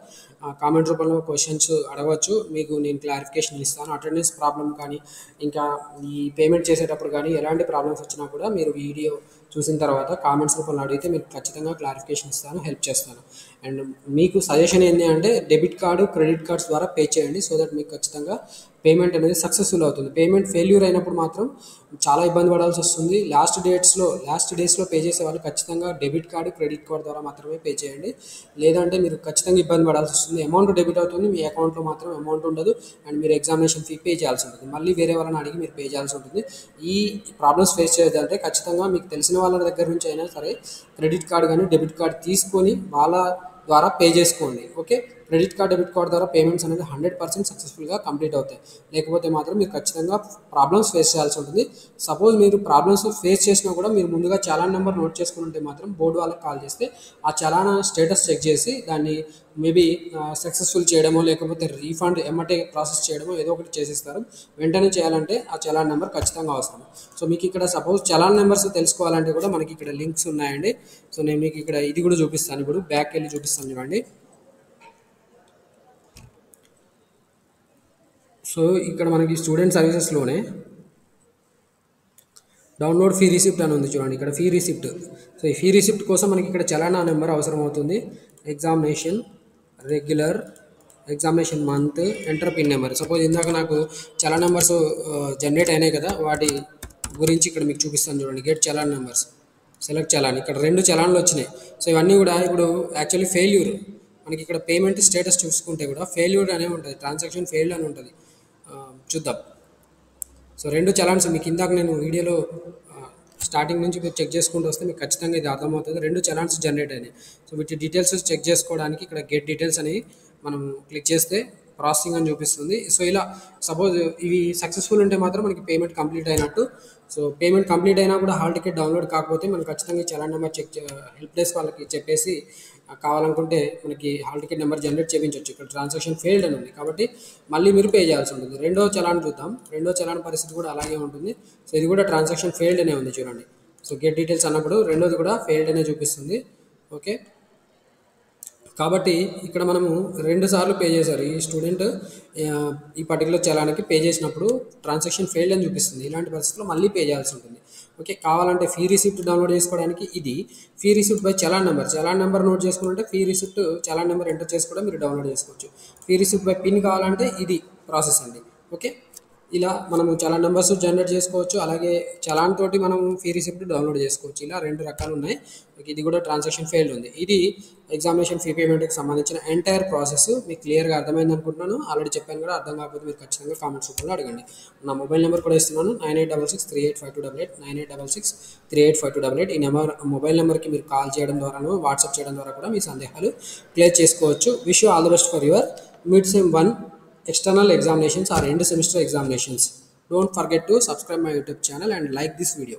కామెంట్ రూపంలో క్వశ్చన్స్ అడగవచ్చు, మీకు నేను క్లారిఫికేషన్ ఇస్తాను. అటెండెన్స్ ప్రాబ్లం కానీ ఇంకా ఈ పేమెంట్ చేసేటప్పుడు కానీ ఎలాంటి ప్రాబ్లమ్స్ వచ్చినా కూడా మీరు వీడియో చూసిన తర్వాత కామెంట్స్ రూపంలో అడిగితే మీకు ఖచ్చితంగా క్లారిఫికేషన్ ఇస్తాను, హెల్ప్ చేస్తాను. అండ్ మీకు సజెషన్ ఏంటి అంటే డెబిట్ కార్డు, క్రెడిట్ కార్డ్స్ ద్వారా పే చేయండి. సో దట్ మీకు ఖచ్చితంగా పేమెంట్ అనేది సక్సెస్ఫుల్ అవుతుంది. పేమెంట్ ఫెయిల్యూర్ అయినప్పుడు మాత్రం చాలా ఇబ్బంది పడాల్సి వస్తుంది. లాస్ట్ డేస్లో పే చేసే వాళ్ళు ఖచ్చితంగా డెబిట్ కార్డు, క్రెడిట్ కార్డ్ ద్వారా మాత్రమే పే చేయండి. లేదంటే మీరు ఖచ్చితంగా ఇబ్బంది పడాల్సి వస్తుంది. అమౌంట్ డెబిట్ అవుతుంది, మీ అకౌంట్లో మాత్రం అమౌంట్ ఉండదు. అండ్ మీరు ఎగ్జామినేషన్ ఫీ పే చేయాల్సి ఉంటుంది. మళ్ళీ వేరే వాళ్ళని అడిగి మీరు పే చేయాల్సి ఉంటుంది. ఈ ప్రాబ్లమ్స్ ఫేస్ చేయొద్దంటే ఖచ్చితంగా మీకు తెలిసిన వాళ్ళ దగ్గర నుంచి అయినా సరే క్రెడిట్ కార్డ్ కానీ డెబిట్ కార్డ్ తీసుకొని వాళ్ళ ద్వారా పే చేసుకోండి. Okay, credit card, debit card ద్వారా పేమెంట్స్ అనేది 100% సక్సెస్ఫుల్గా కంప్లీట్ అవుతాయి. లేకపోతే మాత్రం మీరు ఖచ్చితంగా ప్రాబ్లమ్స్ ఫేస్ చేయాల్సి ఉంటుంది. సపోజ్ మీరు ప్రాబ్లమ్స్ ఫేస్ చేసినా కూడా మీరు ముందుగా చలాన్ నెంబర్ నోట్ చేసుకుని ఉంటే మాత్రం బోర్డు వాళ్ళకి కాల్ చేస్తే ఆ చలాన్ స్టేటస్ చెక్ చేసి దాన్ని మేబీ సక్సెస్ఫుల్ చేయడమో లేకపోతే రీఫండ్ ఎమ్మటే ప్రాసెస్ చేయడమో ఏదో ఒకటి చేసేస్తారు. వెంటనే చేయాలంటే ఆ చలాన్ నెంబర్ ఖచ్చితంగా అవసరం. సో మీకు ఇక్కడ సపోజ్ చలాన్ నెంబర్స్ తెలుసుకోవాలంటే కూడా మనకి ఇక్కడ లింక్స్ ఉన్నాయండి. సో నేను మీకు ఇక్కడ ఇది కూడా చూపిస్తాను. ఇప్పుడు బ్యాక్ వెళ్ళి చూపిస్తాను చూడండి. సో ఇక్కడ మనకి స్టూడెంట్ సర్వీసెస్లోనే డౌన్లోడ్ ఫీ రిసిప్ట్ అని ఉంది చూడండి, ఇక్కడ ఫీ రిసిప్ట్. సో ఈ ఫీ రిసిప్ట్ కోసం మనకి ఇక్కడ చలానా నెంబర్ అవసరం అవుతుంది. Examination regular, examination month, enter pin number. Suppose ఇందాక నాకు చాలా నెంబర్స్ జనరేట్ అయినాయి కదా, వాటి గురించి ఇక్కడ మీకు చూపిస్తాను చూడండి. Get challan numbers, select challan. ఇక్కడ 2 చలాన్లు వచ్చినాయి. సో ఇవన్నీ కూడా ఇప్పుడు యాక్చువల్లీ ఫెయిల్యూర్. మనకి ఇక్కడ పేమెంట్ స్టేటస్ చూసుకుంటే కూడా ఫెయిల్యూర్ అనే ఉంటుంది, ట్రాన్సాక్షన్ ఫెయిల్డ్ అని ఉంటుంది. చూద్దాం. సో 2 చలాన్స్ మీకు ఇందాక నేను వీడియోలో స్టార్టింగ్ నుంచి మీరు చెక్ చేసుకుంటూ వస్తే మీకు ఖచ్చితంగా ఇది అర్థమవుతుంది. 2 చలాన్స్ జనరేట్ అయినాయి. సో వీటి డీటెయిల్స్ చెక్ చేసుకోవడానికి ఇక్కడ గెట్ డీటెయిల్స్ అని మనం క్లిక్ చేస్తే ప్రాసెసింగ్ అని చూపిస్తుంది. సో ఇలా సపోజ్ ఇవి సక్సెస్ఫుల్ ఉంటే మాత్రం మనకి పేమెంట్ కంప్లీట్ అయినట్టు. సో పేమెంట్ కంప్లీట్ అయినా కూడా హాల్ టికెట్ డౌన్లోడ్ కాకపోతే మనం ఖచ్చితంగా చలాన్ నెంబర్ హెల్ప్ డెస్క్ వాళ్ళకి చెప్పేసి కావాలనుకుంటే మనకి హాల్ టికెట్ నెంబర్ జనరేట్ చేయించవచ్చు. ఇక్కడ ట్రాన్సాక్షన్ ఫెయిల్డ్ అని ఉంది కాబట్టి మళ్ళీ మీరు పే చేయాల్సి ఉంటుంది. రెండో చలాన్ చూద్దాం. రెండో చలాన్ పరిస్థితి కూడా అలాగే ఉంటుంది. సో ఇది కూడా ట్రాన్సాక్షన్ ఫెయిల్డ్ అనే ఉంది చూడండి. సో గెట్ డీటెయిల్స్ అన్నప్పుడు రెండోది కూడా ఫెయిల్డ్ అనే చూపిస్తుంది. ఓకే, కాబట్టి ఇక్కడ మనము 2 సార్లు పే చేశారు. ఈ స్టూడెంట్ ఈ పర్టికులర్ చలానికి పే చేసినప్పుడు ట్రాన్సాక్షన్ ఫెయిల్డ్ అని చూపిస్తుంది. ఇలాంటి పరిస్థితుల్లో మళ్ళీ పే చేయాల్సి ఉంటుంది. ఓకే, కావాలంటే ఫీ రిసిప్ట్ డౌన్లోడ్ చేసుకోవడానికి ఇది fee receipt by challan number note చేసుకుంటే fee receipt challan number enter చేసి కూడా మీరు డౌన్లోడ్ చేసుకోవచ్చు. ఫీ రిసిప్ట్ బై పిన్ కావాలంటే ఇది ప్రాసెస్ అండి. ఓకే, ఇలా మనము చలాన్ నెంబర్స్ జనరేట్ చేసుకోవచ్చు. అలాగే చలాన్ తోటి మనం ఫీ రిసిప్ట్ డౌన్లోడ్ చేసుకోవచ్చు. ఇలా 2 రకాలు ఉన్నాయి. ఇది కూడా ట్రాన్సాక్షన్ ఫెయిల్డ్ ఉంది. ఇది ఎగ్జామినేషన్ ఫీ పేమెంట్కి సంబంధించిన ఎంటైర్ ప్రాసెస్ మీకు క్లియర్గా అర్థమైంది అనుకుంటున్నాను. ఆల్రెడీ చెప్పాను కూడా, అర్థం కాకపోతే మీరు ఖచ్చితంగా కామెంట్స్ రూపంలో అడగండి. నా మొబైల్ నెంబర్ కూడా ఇస్తున్నాను, 9866385288, 9866385288. ఈ మొబైల్ నెంబర్కి మీరు కాల్ చేయడం ద్వారాను, వాట్సాప్ చేయడం ద్వారా కూడా మీ సందేహాలు క్లియర్ చేసుకోవచ్చు. Wish you all the best for your mid sem 1 external examinations or end semester examinations. Don't forget to subscribe my YouTube channel and like this video.